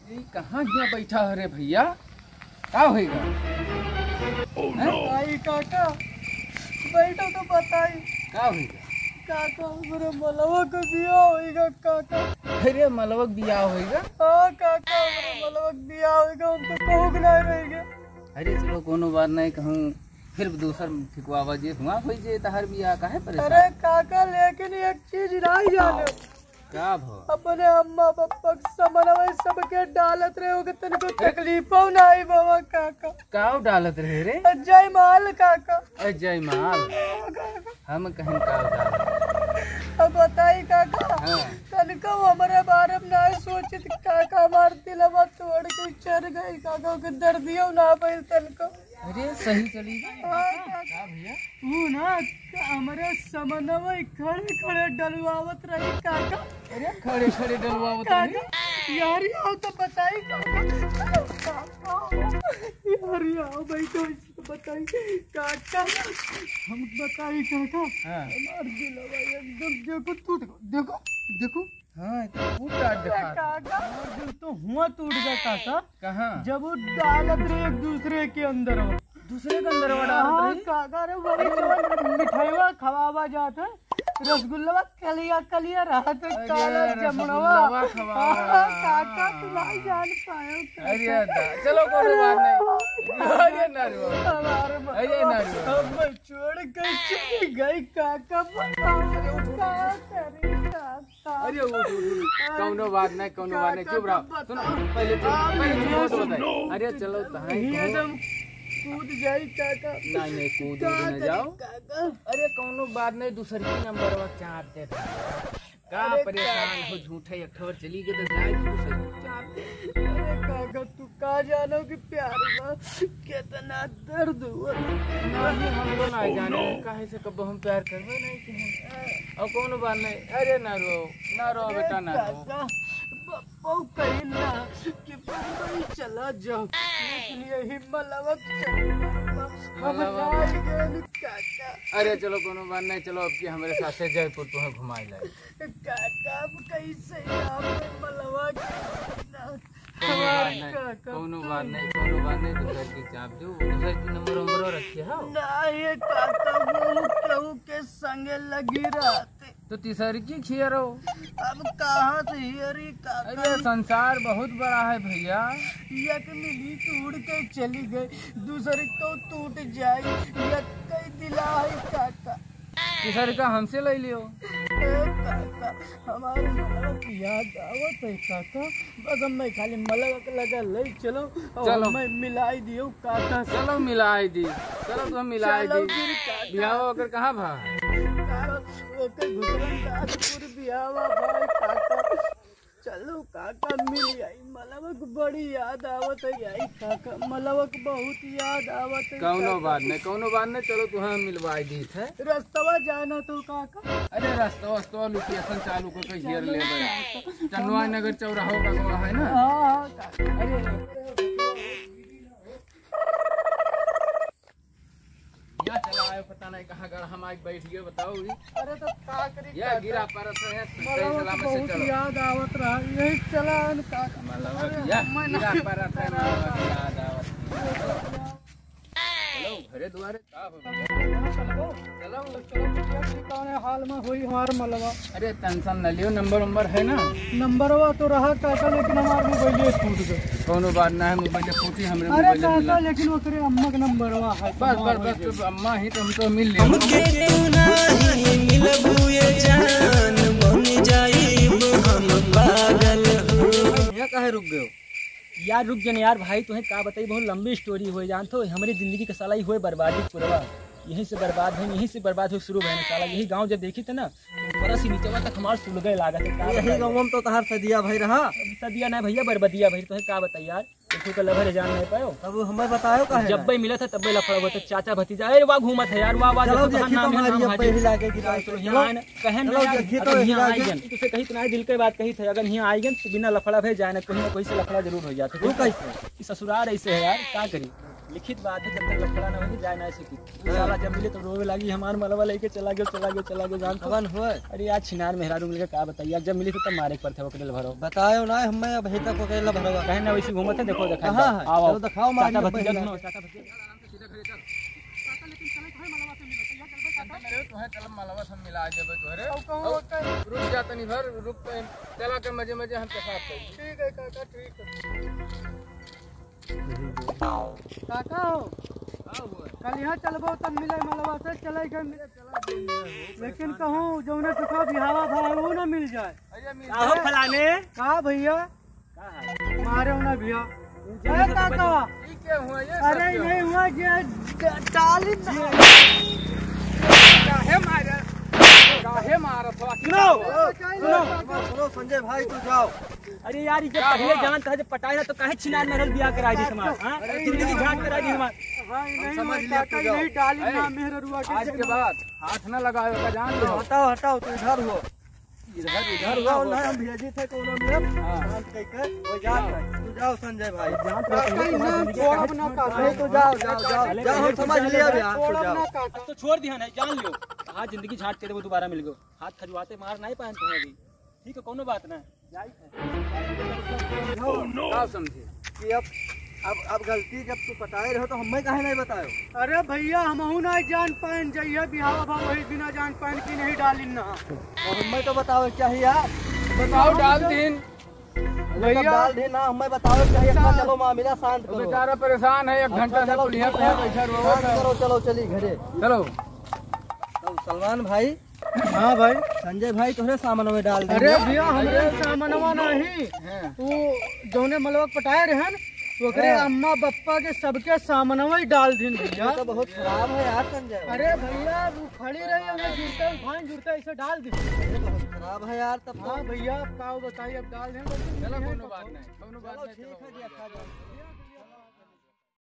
ये कहाँ यहाँ बैठा है रे भैया? क्या होएगा? आई काका बैठो तो बताई क्या होएगा? काका मेरे मलवा का बिया होएगा काका। अरे मलवक बियाह होएगा? हाँ काका मेरे मलवा का बिया होएगा, हम तो कहूँ नहीं रहेंगे। अरे चलो कोनो बात नहीं, कहूँ फिर दूसर ठिकवावा जे हुआ हो जे तहर बियाह काहे परेशान? अरे काका लेकिन एक चीज नहीं जाने, क्या भो? अपने अम्मा पापा समनवा सबके डालत रहे होगे, तनिको तकलीफो नहीं बाबा काका। काव डालत रहे रे? जय माल काका। जय माल। हम कहीं काव डालत? अब बताई काका, हाँ। तनिको हमारे बारे में नहीं सोचित काका, हमार दिलवा तोड़ के चढ़ गई काका के दर्दियों ना पाइल तनिको। अरे सही चली गई। काका भैया तू ना हमारे समनवा खड़े खड़े डलवावत रही काका। अरे खड़े खड़े डलवावत काका रही? यारी आओ तो बताई काका। यारी आओ बैठो बताई काका, हम बताई काका। हाँ। हमार दिलवा एकदम देखो टूट गया, देखो देखो। हाँ खूब डांट दिखा। काका हमार दिल तो हुआ टूट गया काका, कहाँ? जब वो डालत रहे एक दूसरे के अंदर। दूसरे के अंदर डालत हाँ रही? काका रे वही जो मिठाईवा खवावा जात है, रसगुल्ला कलिया कलिया रहत है, काला जमुनवा। रसगुल्लावा खवावा। हाँ, काका तू नहीं जान पायो काका। अरे चलो कोनो बात नहीं। अरे ना रो। हमारे अरे ना रो। हम छोड़ के चली गई काका, बताओ क्या करी काका। अरे उठ कोनो बात नहीं, कोनो बात नहीं, चुप रहो। सुनो पहले चुप बताए। अरे चलो ये सब कूद जाई काका। नहीं कूद न जाओ काका अरे कोनो बात नहीं, दूसरी नंबर वा चाप दे का परेशान हो, झूठे अठवर चली गई तो जाए दूसरी चाप दे। अरे काका तू का जानो कि प्यार में कितना दर्द हुआ। नहीं हम तो नहीं जाने काहे से कब हम प्यार करबे नहीं कि हम। और कोनो बात नहीं। अरे ना रो बेटा ना रो। बहु कही ना कि मुंबई चला जाओ, लेकिन यही मलवक हम नहीं गए काका। अरे चलो कोनो बात नहीं, चलो अब की हमारे साथ से जयपुर तुम्हें घुमाई लाए। काका अब कैसे आपने मलवा कोनो बात नहीं दूसरे की चाप दो, दूसरे की नंबर रखिए। हाँ नहीं काका वो केहू के संगे लगी रहते, तो तीसरी की खिया रहो। अब कहाँ से हियरी काका। अरे संसार बहुत बड़ा है भैया। एक मिली टूट के चली गई, दूसरी तो टूट जाई, एक कई दिला है काका। तीसरी का हमसे ले लियो। काका हमारे मलक याद आवत है काका, बस हम खाली मलक लगा ले चलो और चलो। मैं मिलाई दियो काका से। चलो मिलाई दी, चलो तुम मिलाई चलो दी। फिर काका। बिहाव होकर कहाँ भा? ओके गुजरनदासपुर बियावा भाई काका। चलो काका मिल आई, मलवक बड़ी याद आवत है आई काका, मलवक बहुत याद आवत है। कोनो बात नहीं, चलो तुम्हें मिलवाई दी थे। रास्तवा जाना तो काका। अरे रास्ता लोकेशन चालू करके घेर ले गए। चंदवा नगर चौराहा का है ना? हाँ काका। अरे यहाँ चला आए, पता नहीं कहाँ गए हम आज बैठ गए, बताओ। अरे तो का करी यह गिरा परत है, सही मलवक सलामत से बहुत चलो। याद आवत रहा, यही चला काका। मलवक यह गिरा परत है, मलवक याद आवत। चलो घरे द्वारे का हो गया? चलो कौन हाल में हुई हमार मलवा। अरे टेंशन न लियो, नंबर है ना? नंबरवा तो रहा काका, लेकिन हमारे मोबाइल टूट गए। कोनो बात ना है, मोबाइल फूटी हमरे अरे मोबाइल काका मिला। लेकिन ओकरे अम्मा के नंबरवा है। बस तो अम्मा ही तो हमको मिल लियो। यहाँ काहे रुक गए हो? यार रुक जन यार भाई, तुम्हें का बताई, बहुत लंबी स्टोरी हो जान तो हमारी जिंदगी का साला ही हुए बर्बादी पूरा, यहीं से बर्बाद है, यहीं से बर्बाद हो शुरू है साला। यही गांव जब देखी थे ना तो ऊपर से नीचे तक हमारे सुल गए लागत है। यही गाँव में तो तहार सदिया भाई रहा। सदिया ना भैया बर्बदिया भाई, तुम्हें का बताई यार, देखो का लभर जान नहीं पायो। अब हमें बतायो का है जब भाई मिला था तब लफड़ा हुआ था, चाचा भतीजा अरे वाह घूमत है यार, वाह वाह चलो देखो देखी नाम तो है, हमारी नाम अब हाजिर। हिला के गिरा चलो यहाँ आए ना, कहन चलो ना यार, देखी तो अगर हिला यहाँ आई के। गन तुझसे कही तुम्हारे दिल की बात कही थी, अगर यहाँ आई गन तो बिना लफड़ा भे जाए ना, कोई ना कोई से लफड़ा जरूर हो जाता है। कैसे ससुराल ऐसे है यार, क्या करी। लिखित बात है, जब तक लफड़ा ना हो जाए ना सकी। साला जब मिले तो रोवे लगी, हमार मलवा लेके चला गया जान कवन हुआ। अरे यार छिनार मेहरारू मिलके का बताइए, जब मिली तो तब मारे पर थे ओकरे भरो बतायो ना हमें अब हेता को केला भरवा कहे ना वैसी घूमत है। देखो देखा कहाँ है? आओ चलो दिखाओ मारी चाचा अब भतीजा बहिना। सुनो, चाचा भतीजा तुम्हें चल मलवा सब मिला देबे तोहरे। रुक जा तनी भर, रुक चला के मजे मजे हम के साथ करी। ठीक है काका, ठीक है काका हो। कल यहाँ चलबो तब मिले मलवा से चले गए मिले चला, लेकिन कहूँ जौने सुखा बिहावा भाव वो ना मिल जाए। आओ फलाने कहा भैया मारे होना भैया। अरे काका ई क्या हुआ ये? अरे नहीं हुआ ये डाली काहे मारत हो? सुनो संजय भाई तू जाओ। अरे यार ये जब पहले जानता है, जब पटाया तो काहे छिनार मेहरल बियाह कराई दी तुम्हार, हां जिंदगी झाट कराई दी हमार। समझ लिया तू जाओ। नहीं डाली ना मेहर रुआ के आज के बाद हाथ न लगाओ का जान लो। हटाओ हटाओ तू इधर हो, इधर हुआ ना हम भेजी थे कोनो में शांत कह के वो जा तू जाओ संजय भाई। तो जाओ जाओ जाओ जाओ हम समझ लिया यार तू जाओ। तो छोड़ दिया नहीं, जान लियो आज जिंदगी झाट के वो दोबारा मिल गयो। हाथ खजवाते मार नहीं पाए तुम्हें अभी, ठीक है कोनो बात ना जाई का समझे कि अब गलती जब तू पटाए रहो तो हमें काहे नहीं बतायो। अरे भैया हमहू ना जान पान जाइए बिहावा भाव वही बिना जान पान की नहीं डाली ना, और हमें तो बताओ चाहिए। बताओ डाल दिन भैया डाल दी ना, हमें बताओ चाहिए। चलो मामला शांत करो, बेचारा परेशान है, 1 घंटा से पुलिया पे बैठा करो। चलो चली घरे चलो। तो सलमान भाई। हाँ भाई संजय भाई तोहरे सामान में डाल दे। अरे भैया हमरे सामानवा नहीं, तू जौने मलवा पटाए रहन ओकरे अम्मा बप्पा के सबके सामानवा ही डाल दिन भैया। तो बहुत खराब है यार संजय। अरे भैया वो खड़ी रही हमें गिरता फाइन जुड़ता ऐसे डाल दी। बहुत खराब है यार तब। हाँ भैया अब का बताइए, अब डाल दें। चलो कोनो बात नहीं, कोनो बात नहीं। ठीक है जी, अच्छा